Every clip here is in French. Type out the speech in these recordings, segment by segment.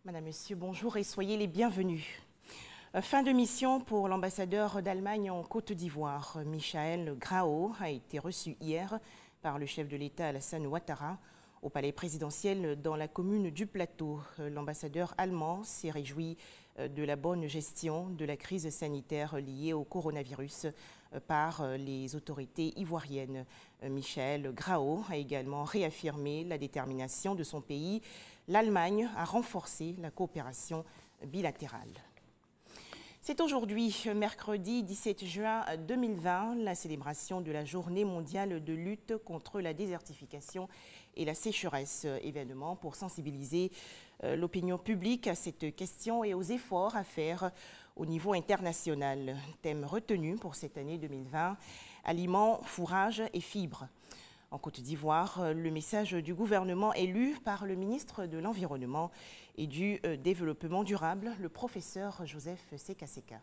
Madame, Monsieur, bonjour et soyez les bienvenus. Fin de mission pour l'ambassadeur d'Allemagne en Côte d'Ivoire. Michael Grao a été reçu hier par le chef de l'État Alassane Ouattara au palais présidentiel dans la commune du Plateau. L'ambassadeur allemand s'est réjoui de la bonne gestion de la crise sanitaire liée au coronavirus par les autorités ivoiriennes. Michael Grao a également réaffirmé la détermination de son pays, l'Allemagne, à renforcer la coopération bilatérale. C'est aujourd'hui, mercredi 17 juin 2020, la célébration de la Journée mondiale de lutte contre la désertification et la sécheresse. Événement pour sensibiliser l'opinion publique à cette question et aux efforts à faire au niveau international. Thème retenu pour cette année 2020, aliments, fourrages et fibres. En Côte d'Ivoire, le message du gouvernement est lu par le ministre de l'Environnement et du Développement durable, le professeur Joseph Sekaseka.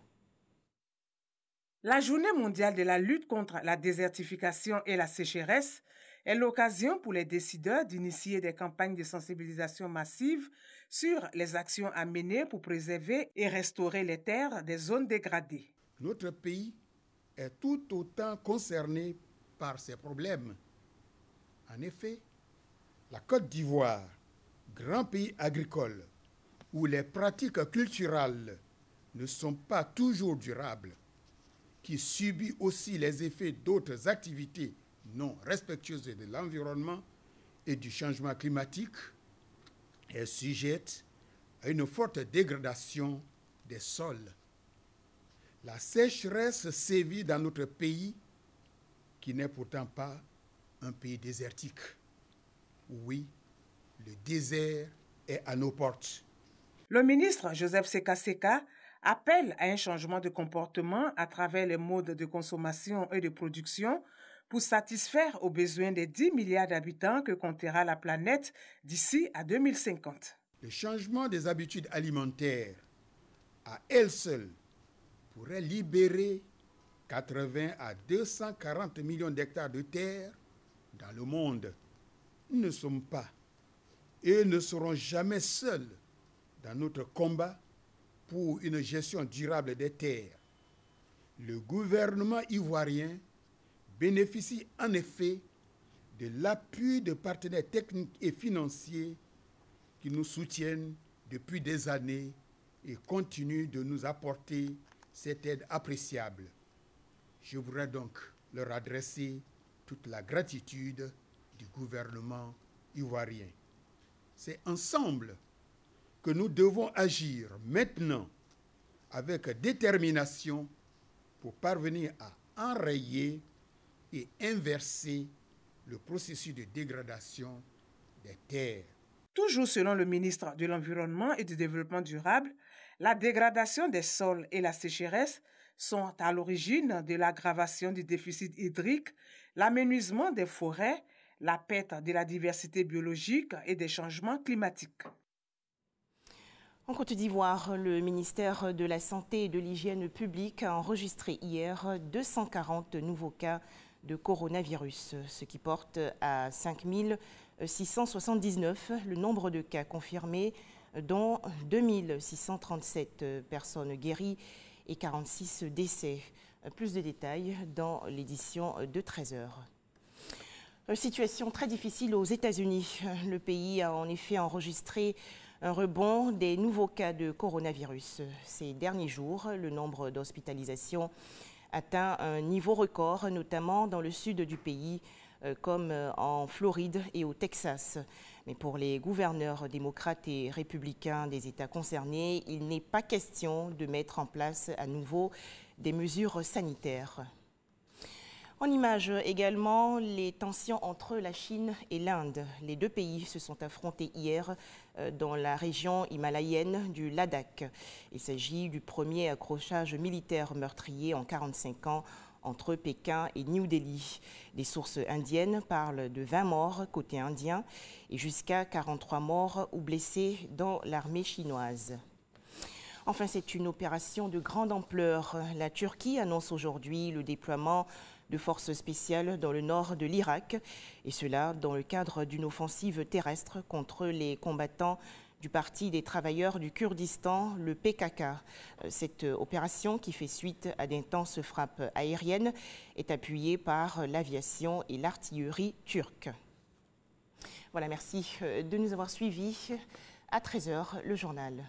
La Journée mondiale de la lutte contre la désertification et la sécheresse est l'occasion pour les décideurs d'initier des campagnes de sensibilisation massive sur les actions à mener pour préserver et restaurer les terres des zones dégradées. Notre pays est tout autant concerné par ces problèmes. En effet, la Côte d'Ivoire, grand pays agricole, où les pratiques culturelles ne sont pas toujours durables, qui subit aussi les effets d'autres activités non respectueuses de l'environnement et du changement climatique, est sujette à une forte dégradation des sols. La sécheresse sévit dans notre pays, qui n'est pourtant pas un pays désertique. Oui, le désert est à nos portes. Le ministre Joseph Sekaseka appelle à un changement de comportement à travers les modes de consommation et de production pour satisfaire aux besoins des 10 milliards d'habitants que comptera la planète d'ici à 2050. Le changement des habitudes alimentaires à elle seule pourrait libérer 80 à 240 millions d'hectares de terre dans le monde. Nous ne sommes pas et ne serons jamais seuls dans notre combat pour une gestion durable des terres. Le gouvernement ivoirien bénéficie en effet de l'appui de partenaires techniques et financiers qui nous soutiennent depuis des années et continuent de nous apporter cette aide appréciable. Je voudrais donc leur adresser toute la gratitude du gouvernement ivoirien. C'est ensemble que nous devons agir maintenant avec détermination pour parvenir à enrayer et inverser le processus de dégradation des terres. Toujours selon le ministre de l'Environnement et du Développement durable, la dégradation des sols et la sécheresse sont à l'origine de l'aggravation du déficit hydrique, l'amenuisement des forêts, la perte de la diversité biologique et des changements climatiques. En Côte d'Ivoire, le ministère de la Santé et de l'Hygiène publique a enregistré hier 240 nouveaux cas de coronavirus, ce qui porte à 5 679 le nombre de cas confirmés, dont 2 637 personnes guéries et 46 décès. Plus de détails dans l'édition de 13h. Situation très difficile aux États-Unis. Le pays a en effet enregistré un rebond des nouveaux cas de coronavirus. Ces derniers jours, le nombre d'hospitalisations atteint un niveau record, notamment dans le sud du pays, comme en Floride et au Texas. Mais pour les gouverneurs démocrates et républicains des États concernés, il n'est pas question de mettre en place à nouveau des mesures sanitaires. En images également, les tensions entre la Chine et l'Inde. Les deux pays se sont affrontés hier dans la région himalayenne du Ladakh. Il s'agit du premier accrochage militaire meurtrier en 45 ans entre Pékin et New Delhi. Des sources indiennes parlent de 20 morts côté indien et jusqu'à 43 morts ou blessés dans l'armée chinoise. Enfin, c'est une opération de grande ampleur. La Turquie annonce aujourd'hui le déploiement de forces spéciales dans le nord de l'Irak, et cela dans le cadre d'une offensive terrestre contre les combattants du Parti des travailleurs du Kurdistan, le PKK. Cette opération, qui fait suite à d'intenses frappes aériennes, est appuyée par l'aviation et l'artillerie turque. Voilà, merci de nous avoir suivis. À 13h, le journal.